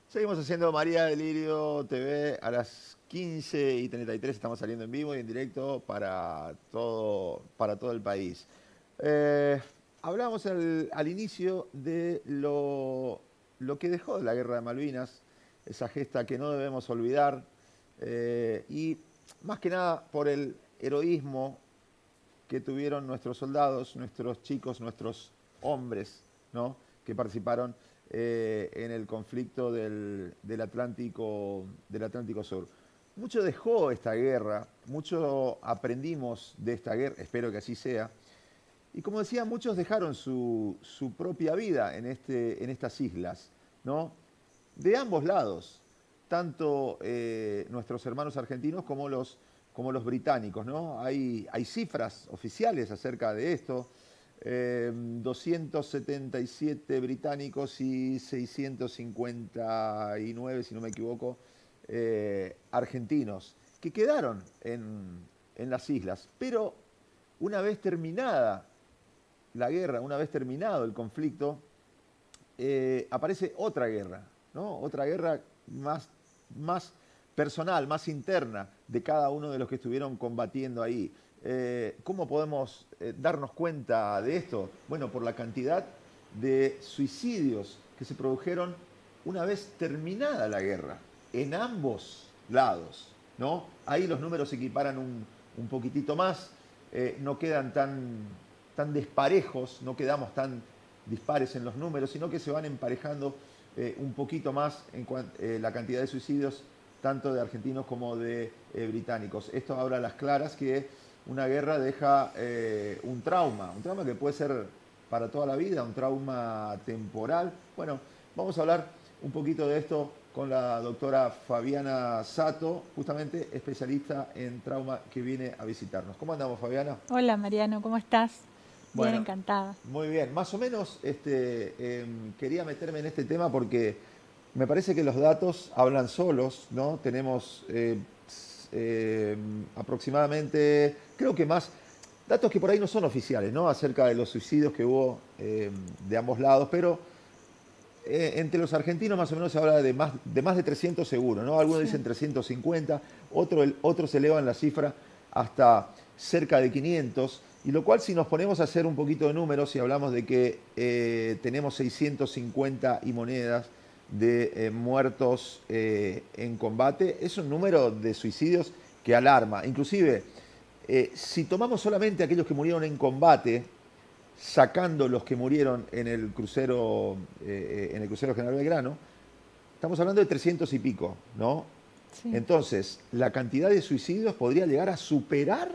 Seguimos haciendo María Delirio TV a las 15:33. Estamos saliendo en vivo y en directo para todo el país. Hablamos al inicio de lo que dejó la Guerra de Malvinas, esa gesta que no debemos olvidar, y más que nada por el heroísmo que tuvieron nuestros soldados, nuestros chicos, nuestros hombres, ¿no?, que participaron en el conflicto del Atlántico Sur. Mucho dejó esta guerra, mucho aprendimos de esta guerra, espero que así sea. Y como decía, muchos dejaron su propia vida en estas islas, ¿no?, de ambos lados, tanto nuestros hermanos argentinos como los británicos, ¿no? Hay cifras oficiales acerca de esto. 277 británicos y 659, si no me equivoco, argentinos, que quedaron en las islas. Pero una vez terminada la guerra, una vez terminado el conflicto, aparece otra guerra, ¿no? Otra guerra más personal, más interna de cada uno de los que estuvieron combatiendo ahí. ¿Cómo podemos darnos cuenta de esto? Bueno, por la cantidad de suicidios que se produjeron una vez terminada la guerra, en ambos lados, ¿no? Ahí los números se equiparan un poquitito más, no quedan tan desparejos, no quedamos tan dispares en los números, sino que se van emparejando un poquito más en la cantidad de suicidios, tanto de argentinos como de británicos. Esto habla a las claras que una guerra deja un trauma que puede ser para toda la vida, un trauma temporal. Bueno, vamos a hablar un poquito de esto con la doctora Fabiana Sato, justamente especialista en trauma, que viene a visitarnos. ¿Cómo andamos, Fabiana? Hola, Mariano, ¿cómo estás? Bien, Bueno, encantada. muy bien. Más o menos quería meterme en este tema porque me parece que los datos hablan solos, ¿no? Tenemos aproximadamente, creo que más, datos que por ahí no son oficiales, ¿no?, acerca de los suicidios que hubo de ambos lados, pero entre los argentinos más o menos se habla de más de 300 seguro, ¿no? Algunos Sí. dicen 350, otros elevan la cifra hasta cerca de 500, y lo cual, si nos ponemos a hacer un poquito de números y hablamos de que tenemos 650 y monedas de muertos en combate, es un número de suicidios que alarma. Inclusive, si tomamos solamente aquellos que murieron en combate, sacando los que murieron en el crucero General Belgrano, estamos hablando de 300 y pico, ¿no? Sí. Entonces, la cantidad de suicidios podría llegar a superar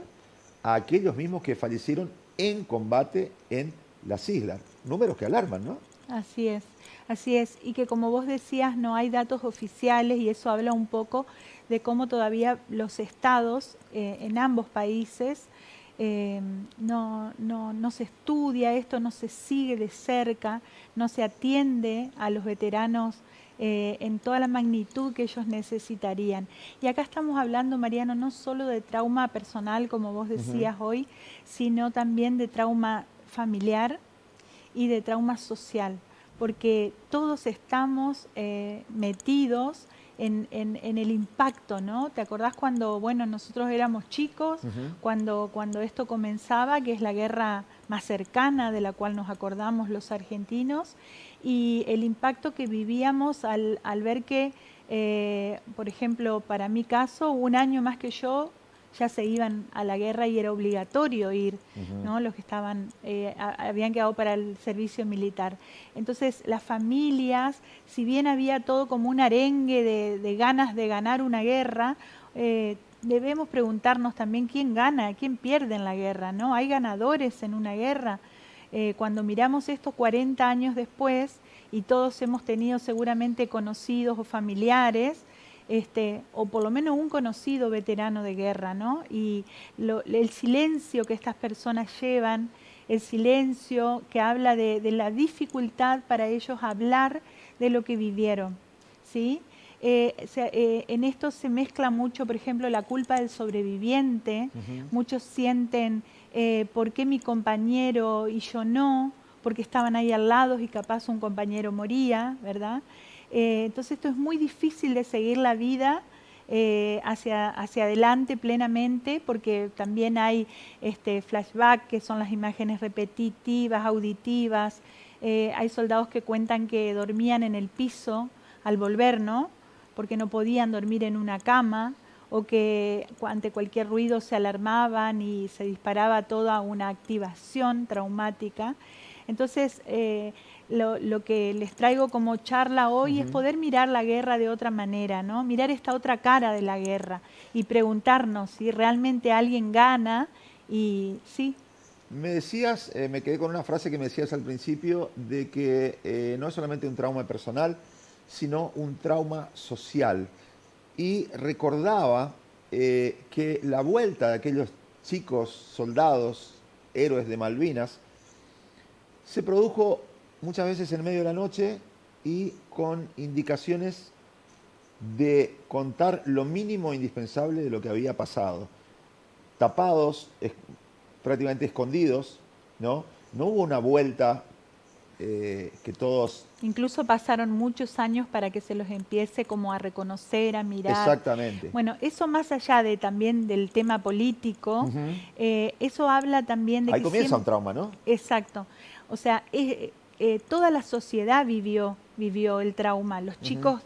a aquellos mismos que fallecieron en combate en las islas. Números que alarman, ¿no? Así es, así es. Y que como vos decías, no hay datos oficiales y eso habla un poco de cómo todavía los estados en ambos países no se estudia esto, no se sigue de cerca, no se atiende a los veteranos en toda la magnitud que ellos necesitarían. Y acá estamos hablando, Mariano, no solo de trauma personal, como vos Ujú. decías hoy, sino también de trauma familiar y de trauma social, porque todos estamos metidos en el impacto, ¿no? ¿Te acordás cuando, bueno, nosotros éramos chicos, Ujú. cuando esto comenzaba, que es la guerra más cercana de la cual nos acordamos los argentinos, y el impacto que vivíamos al ver que, por ejemplo, para mi caso, un año más que yo, ya se iban a la guerra y era obligatorio ir, Ujú. ¿no? Los que estaban, habían quedado para el servicio militar. Entonces, las familias, si bien había todo como un arengue de ganas de ganar una guerra, debemos preguntarnos también quién gana, quién pierde en la guerra, ¿no? ¿Hay ganadores en una guerra? Cuando miramos esto 40 años después, y todos hemos tenido seguramente conocidos o familiares, o por lo menos un conocido veterano de guerra, ¿no? Y el silencio que estas personas llevan, el silencio que habla de la dificultad para ellos hablar de lo que vivieron, ¿sí? En esto se mezcla mucho, por ejemplo, la culpa del sobreviviente. Ujú. Muchos sienten, ¿por qué mi compañero y yo no? Porque estaban ahí al lado y capaz un compañero moría, ¿verdad? Entonces esto es muy difícil de seguir la vida hacia adelante plenamente, porque también hay flashback, que son las imágenes repetitivas, auditivas. Hay soldados que cuentan que dormían en el piso al volver, ¿no? Porque no podían dormir en una cama, o que ante cualquier ruido se alarmaban y se disparaba toda una activación traumática. Entonces, lo que les traigo como charla hoy es poder mirar la guerra de otra manera, ¿no? Mirar esta otra cara de la guerra y preguntarnos si realmente alguien gana. Y sí. Me decías, me quedé con una frase que me decías al principio, de que no es solamente un trauma personal, sino un trauma social. Y recordaba que la vuelta de aquellos chicos, soldados, héroes de Malvinas, se produjo muchas veces en medio de la noche y con indicaciones de contar lo mínimo indispensable de lo que había pasado. Tapados, prácticamente escondidos, ¿no? No hubo una vuelta que todos... Incluso pasaron muchos años para que se los empiece como a reconocer, a mirar. Exactamente. Bueno, eso más allá de también del tema político, eso habla también de Ahí que comienza un trauma, ¿no? Exacto. O sea, toda la sociedad vivió el trauma. Los chicos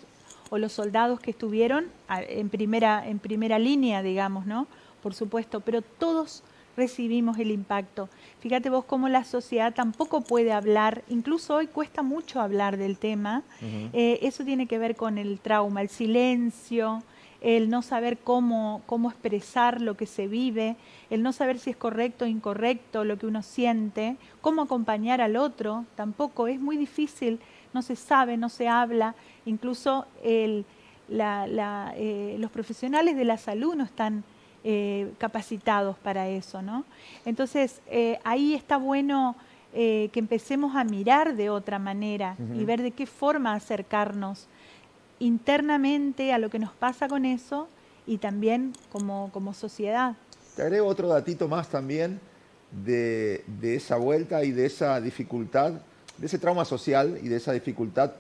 o los soldados que estuvieron en primera línea, digamos, ¿no? Por supuesto, pero todos recibimos el impacto. Fíjate vos cómo la sociedad tampoco puede hablar, incluso hoy cuesta mucho hablar del tema. Eso tiene que ver con el trauma, el silencio, el no saber cómo expresar lo que se vive, el no saber si es correcto o incorrecto lo que uno siente, cómo acompañar al otro, tampoco, es muy difícil, no se sabe, no se habla, incluso los profesionales de la salud no están capacitados para eso, ¿no? Entonces, ahí está bueno que empecemos a mirar de otra manera y ver de qué forma acercarnos internamente a lo que nos pasa con eso y también como sociedad. Te agrego otro datito más también de esa vuelta y de esa dificultad, de ese trauma social y de esa dificultad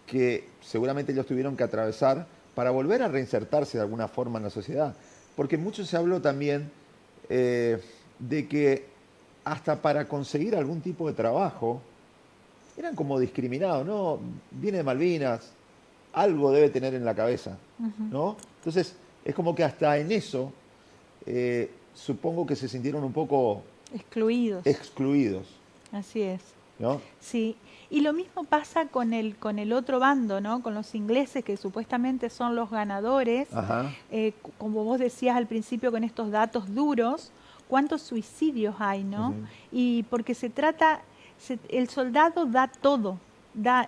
que seguramente ellos tuvieron que atravesar para volver a reinsertarse de alguna forma en la sociedad. Porque mucho se habló también de que hasta para conseguir algún tipo de trabajo eran como discriminados, ¿no? Viene de Malvinas, algo debe tener en la cabeza, ¿no? Entonces, es como que hasta en eso supongo que se sintieron un poco excluidos. Así es. ¿No? Sí, y lo mismo pasa con el otro bando, ¿no? Con los ingleses, que supuestamente son los ganadores. Como vos decías al principio, con estos datos duros, ¿cuántos suicidios hay, no? Y porque se trata, el soldado da todo, da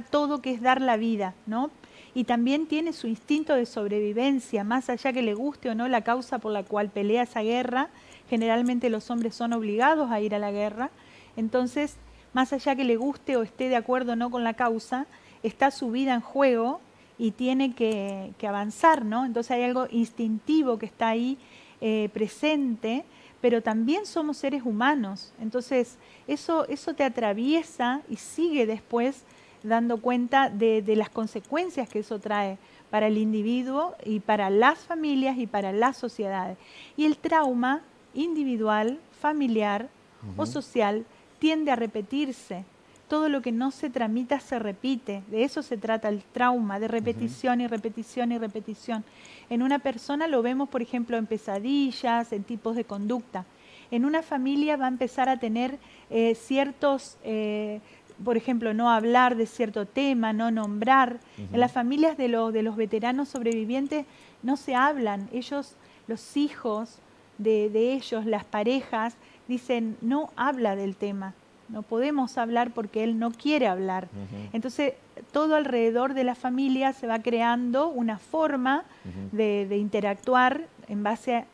todo, que es dar la vida, ¿no? Y también tiene su instinto de sobrevivencia, más allá que le guste o no la causa por la cual pelea esa guerra. Generalmente los hombres son obligados a ir a la guerra. Entonces, más allá que le guste o esté de acuerdo o no con la causa, está su vida en juego y tiene que avanzar, ¿no? Entonces hay algo instintivo que está ahí presente, pero también somos seres humanos. Entonces eso te atraviesa y sigue después dando cuenta de las consecuencias que eso trae para el individuo y para las familias y para las sociedades. Y el trauma individual, familiar o social tiende a repetirse. Todo lo que no se tramita se repite. De eso se trata el trauma, de repetición y repetición y repetición. En una persona lo vemos, por ejemplo, en pesadillas, en tipos de conducta. En una familia va a empezar a tener ciertos, por ejemplo, no hablar de cierto tema, no nombrar. En las familias de los veteranos sobrevivientes no se hablan. Ellos, los hijos de ellos, las parejas, dicen, no habla del tema, no podemos hablar porque él no quiere hablar. Entonces, todo alrededor de la familia se va creando una forma de interactuar en base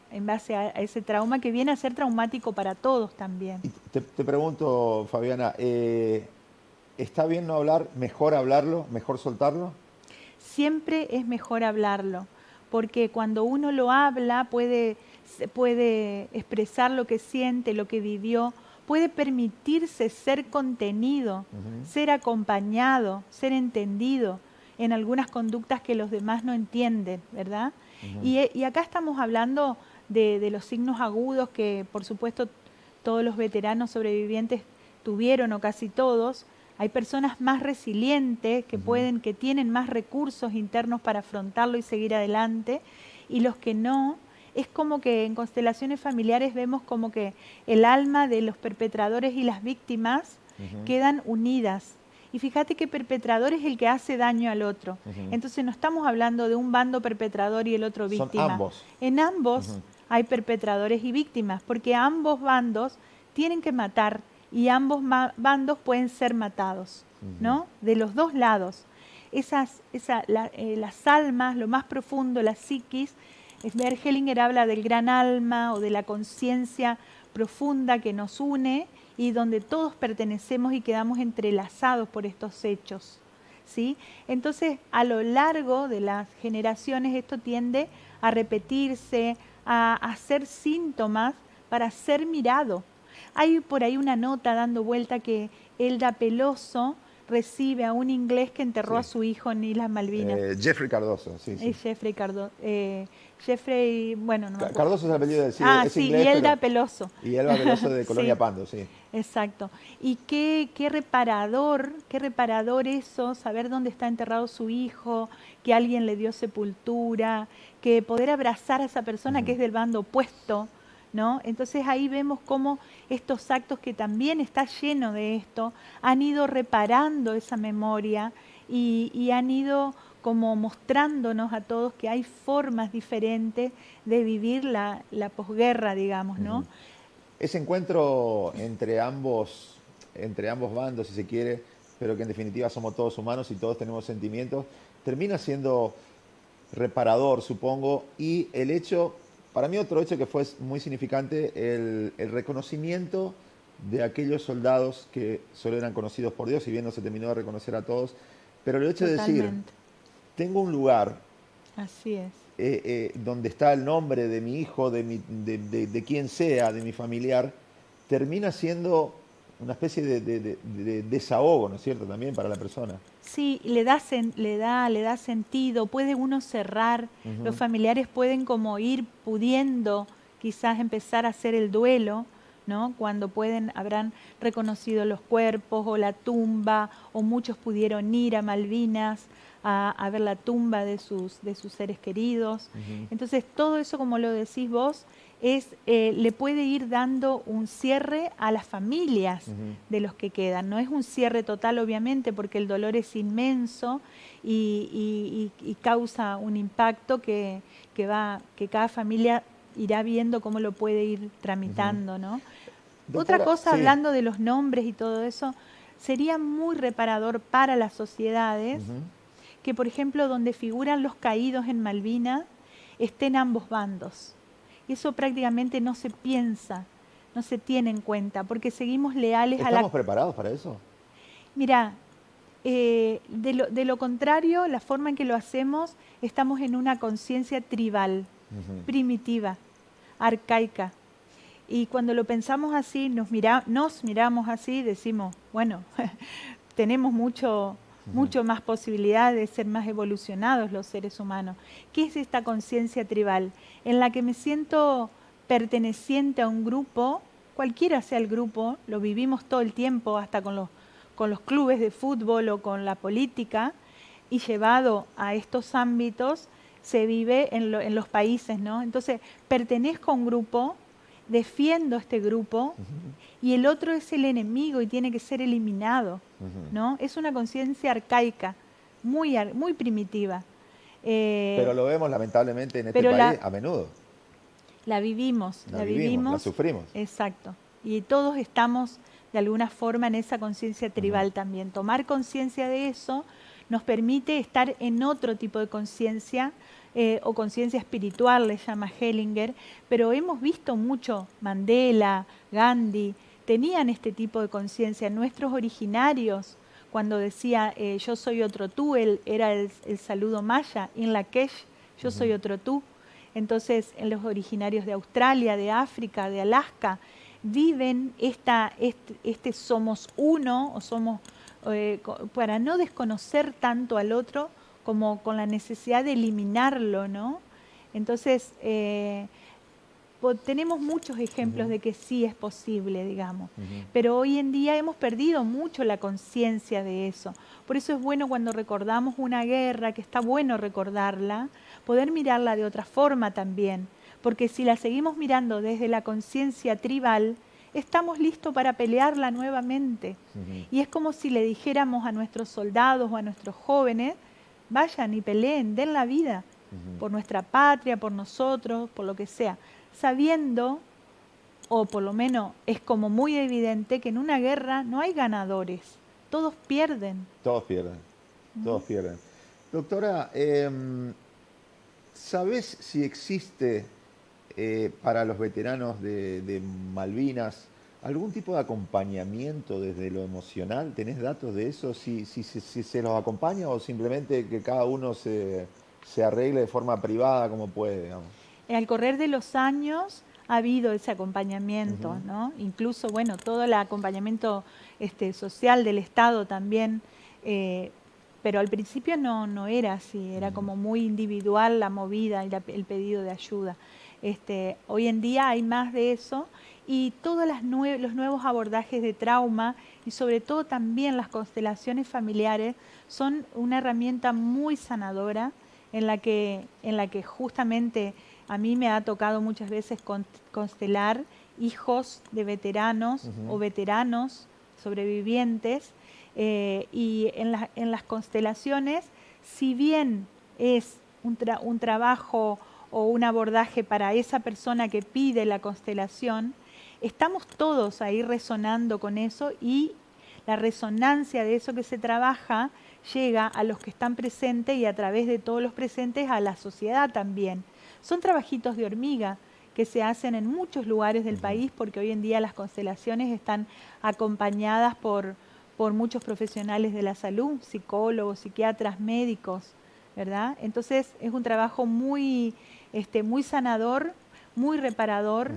a ese trauma, que viene a ser traumático para todos también. Y te pregunto, Fabiana, ¿está bien no hablar, mejor hablarlo, mejor soltarlo? Siempre es mejor hablarlo, porque cuando uno lo habla puede expresar lo que siente, lo que vivió, puede permitirse ser contenido, ser acompañado, ser entendido en algunas conductas que los demás no entienden, ¿verdad? Y acá estamos hablando de los signos agudos que, por supuesto, todos los veteranos sobrevivientes tuvieron, o casi todos. Hay personas más resilientes que tienen más recursos internos para afrontarlo y seguir adelante, y los que no, es como que en constelaciones familiares vemos como que el alma de los perpetradores y las víctimas quedan unidas. Y fíjate que perpetrador es el que hace daño al otro. Entonces no estamos hablando de un bando perpetrador y el otro víctima. Son ambos. En ambos hay perpetradores y víctimas, porque ambos bandos tienen que matar y ambos bandos pueden ser matados, ¿no? De los dos lados. Las almas, lo más profundo, la psiquis, Bert Hellinger habla del gran alma o de la conciencia profunda que nos une y donde todos pertenecemos y quedamos entrelazados por estos hechos, ¿sí? Entonces, a lo largo de las generaciones esto tiende a repetirse, a hacer síntomas para ser mirado. Hay por ahí una nota dando vuelta que Elda Peloso recibe a un inglés que enterró a su hijo en Islas Malvinas. Jeffrey Cardoso, sí. Jeffrey, bueno, no me acuerdo. Cardoso es el apellido del es inglés, y Elda Peloso. Y Elda Peloso de Colonia Pando, sí. Exacto. Y qué reparador eso, saber dónde está enterrado su hijo, que alguien le dio sepultura, que poder abrazar a esa persona que es del bando opuesto, ¿no? Entonces ahí vemos cómo estos actos, que también está lleno de esto, han ido reparando esa memoria y han ido como mostrándonos a todos que hay formas diferentes de vivir la posguerra, digamos, ¿no? Ese encuentro entre ambos bandos, si se quiere, pero que en definitiva somos todos humanos y todos tenemos sentimientos, termina siendo reparador, supongo, y el hecho... Para mí otro hecho que fue muy significante, el reconocimiento de aquellos soldados que solo eran conocidos por Dios, si bien no se terminó de reconocer a todos, pero el hecho de decir, tengo un lugar, así es, donde está el nombre de mi hijo, de quien sea, de mi familiar, termina siendo una especie de desahogo, ¿no es cierto?, también para la persona. Sí, le da sentido, puede uno cerrar, los familiares pueden como ir pudiendo quizás empezar a hacer el duelo, ¿no? Cuando habrán reconocido los cuerpos o la tumba, o muchos pudieron ir a Malvinas a ver la tumba de sus seres queridos. Entonces todo eso, como lo decís vos, le puede ir dando un cierre a las familias de los que quedan. No es un cierre total, obviamente, porque el dolor es inmenso y causa un impacto que cada familia irá viendo cómo lo puede ir tramitando, ¿no? Doctora, otra cosa, hablando de los nombres y todo eso, sería muy reparador para las sociedades que, por ejemplo, donde figuran los caídos en Malvinas, estén ambos bandos. Y eso prácticamente no se piensa, no se tiene en cuenta, porque seguimos leales a la... ¿Estamos preparados para eso? Mira, de lo contrario, la forma en que lo hacemos, estamos en una conciencia tribal, primitiva, arcaica. Y cuando lo pensamos así, nos miramos así, decimos, bueno, tenemos mucho más posibilidad de ser más evolucionados los seres humanos. ¿Qué es esta conciencia tribal? En la que me siento perteneciente a un grupo, cualquiera sea el grupo, lo vivimos todo el tiempo, hasta con los clubes de fútbol o con la política, y llevado a estos ámbitos se vive en los países, ¿no? Entonces, pertenezco a un grupo, defiendo este grupo, y el otro es el enemigo y tiene que ser eliminado, ¿no? Es una conciencia arcaica, muy primitiva. Pero lo vemos lamentablemente en este país a menudo. La vivimos, la sufrimos. Exacto. Y todos estamos de alguna forma en esa conciencia tribal también. Tomar conciencia de eso nos permite estar en otro tipo de conciencia, o conciencia espiritual, le llama Hellinger, pero hemos visto mucho, Mandela, Gandhi, tenían este tipo de conciencia. Nuestros originarios, cuando decía yo soy otro tú, era el saludo maya, in Lakesh, yo soy otro tú. Entonces, en los originarios de Australia, de África, de Alaska, viven este somos uno, o somos, para no desconocer tanto al otro como con la necesidad de eliminarlo, ¿no? Entonces, tenemos muchos ejemplos de que sí es posible, digamos, pero hoy en día hemos perdido mucho la conciencia de eso. Por eso es bueno cuando recordamos una guerra, que está bueno recordarla, poder mirarla de otra forma también, porque si la seguimos mirando desde la conciencia tribal, estamos listos para pelearla nuevamente. Y es como si le dijéramos a nuestros soldados o a nuestros jóvenes, vayan y peleen, den la vida por nuestra patria, por nosotros, por lo que sea, sabiendo, o por lo menos es como muy evidente, que en una guerra no hay ganadores, todos pierden. Todos pierden, todos pierden. Doctora, ¿sabés si existe para los veteranos de Malvinas algún tipo de acompañamiento desde lo emocional? ¿Tenés datos de eso? ¿Si se los acompaña o simplemente que cada uno se arregle de forma privada como puede, digamos? Al correr de los años ha habido ese acompañamiento, ¿no? Incluso, bueno, todo el acompañamiento social del Estado también, pero al principio no era así, era como muy individual la movida y el pedido de ayuda. Hoy en día hay más de eso, y todos los nuevos abordajes de trauma y sobre todo también las constelaciones familiares son una herramienta muy sanadora en la que justamente a mí me ha tocado muchas veces constelar hijos de veteranos o veteranos sobrevivientes, y en las constelaciones, si bien es un trabajo o un abordaje para esa persona que pide la constelación, estamos todos ahí resonando con eso, y la resonancia de eso que se trabaja llega a los que están presentes y a través de todos los presentes a la sociedad también. Son trabajitos de hormiga que se hacen en muchos lugares del país, porque hoy en día las constelaciones están acompañadas por muchos profesionales de la salud, psicólogos, psiquiatras, médicos, ¿verdad? Entonces es un trabajo muy sanador, muy reparador,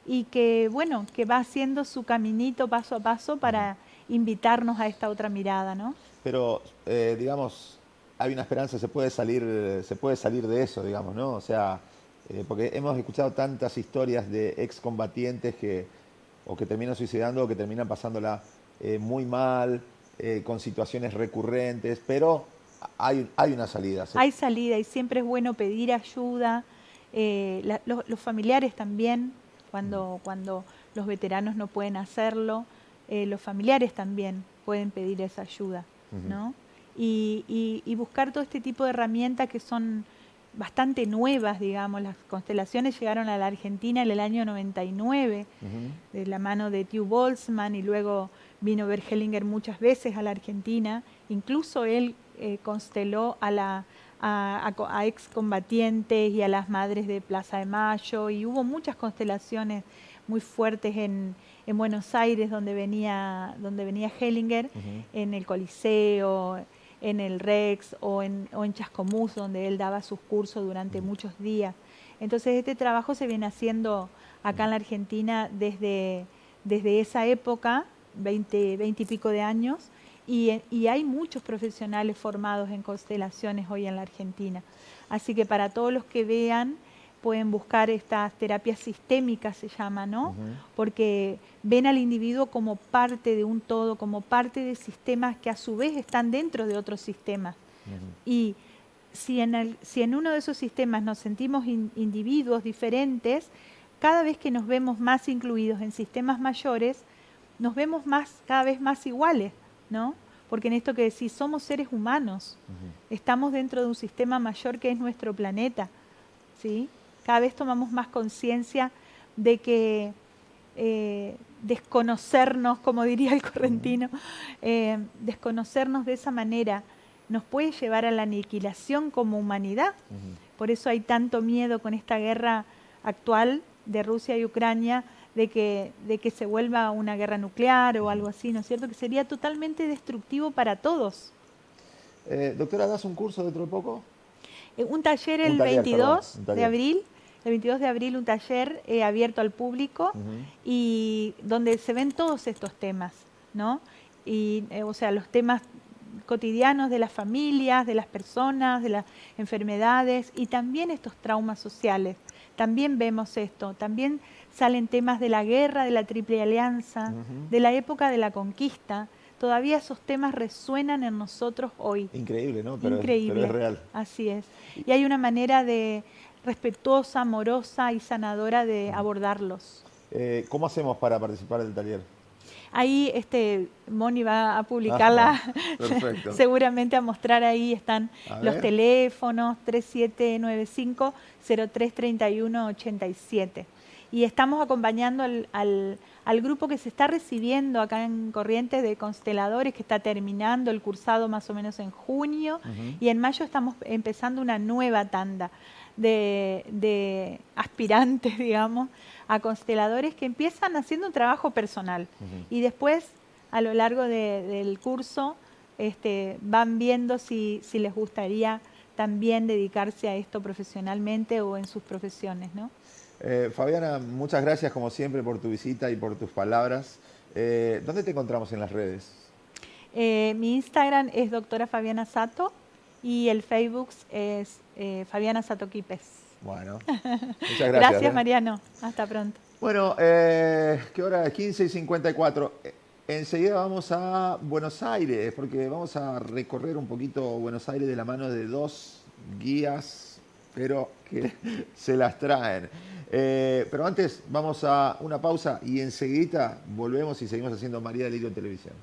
y que, bueno, que va haciendo su caminito paso a paso para invitarnos a esta otra mirada, ¿no? Pero, digamos, hay una esperanza, se puede salir de eso, digamos, ¿no? O sea, porque hemos escuchado tantas historias de excombatientes que terminan suicidando o que terminan pasándola muy mal, con situaciones recurrentes, pero hay una salida. Hay salida, y siempre es bueno pedir ayuda. Los familiares también, cuando los veteranos no pueden hacerlo, los familiares también pueden pedir esa ayuda, ¿no? Y buscar todo este tipo de herramientas que son bastante nuevas, digamos. Las constelaciones llegaron a la Argentina en el año 99, de la mano de Theo Boltzmann, y luego vino Bert Hellinger muchas veces a la Argentina. Incluso él consteló a excombatientes y a las madres de Plaza de Mayo, y hubo muchas constelaciones muy fuertes en Buenos Aires, donde venía Hellinger, en el Coliseo, en el Rex o en Chascomús, donde él daba sus cursos durante muchos días. Entonces este trabajo se viene haciendo acá en la Argentina desde esa época, 20 y pico de años, y hay muchos profesionales formados en constelaciones hoy en la Argentina. Así que para todos los que vean, pueden buscar estas terapias sistémicas, se llama, ¿no? Porque ven al individuo como parte de un todo, como parte de sistemas que a su vez están dentro de otros sistemas. Y si en uno de esos sistemas nos sentimos individuos diferentes, cada vez que nos vemos más incluidos en sistemas mayores, nos vemos cada vez más iguales, ¿no? Porque en esto que decís, somos seres humanos, estamos dentro de un sistema mayor que es nuestro planeta, ¿sí? Cada vez tomamos más conciencia de que desconocernos, como diría el correntino, desconocernos de esa manera nos puede llevar a la aniquilación como humanidad. Por eso hay tanto miedo con esta guerra actual de Rusia y Ucrania, de que se vuelva una guerra nuclear o algo así, ¿no es cierto? Que sería totalmente destructivo para todos. Doctora, ¿das un curso dentro de poco? Un taller el 22 de abril, el 22 de abril un taller abierto al público y donde se ven todos estos temas, ¿no? Y, o sea, los temas cotidianos de las familias, de las personas, de las enfermedades y también estos traumas sociales. También vemos esto, también salen temas de la guerra, de la Triple Alianza, de la época de la conquista. Todavía esos temas resuenan en nosotros hoy. Increíble, ¿no? Increíble. Pero es real. Así es. Y hay una manera de respetuosa, amorosa y sanadora de abordarlos. ¿Cómo hacemos para participar del taller? Ahí Moni va a publicarla, perfecto. seguramente a mostrar ahí están los teléfonos 3795-033187. Y estamos acompañando al grupo que se está recibiendo acá en Corrientes de consteladores, que está terminando el cursado más o menos en junio, y en mayo estamos empezando una nueva tanda de aspirantes, digamos, a consteladores que empiezan haciendo un trabajo personal y después a lo largo del curso van viendo si les gustaría también dedicarse a esto profesionalmente o en sus profesiones, ¿no? Fabiana, muchas gracias como siempre por tu visita y por tus palabras. ¿Dónde te encontramos en las redes? Mi Instagram es doctora Fabiana Sato y el Facebook es Fabiana Sato Quipes. Bueno, muchas gracias. Gracias, Mariano. Hasta pronto. Bueno, ¿qué hora es? 15:54. Enseguida vamos a Buenos Aires, porque vamos a recorrer un poquito Buenos Aires de la mano de dos guías, pero que se las traen. Pero antes vamos a una pausa y enseguida volvemos y seguimos haciendo María Delirio en televisión.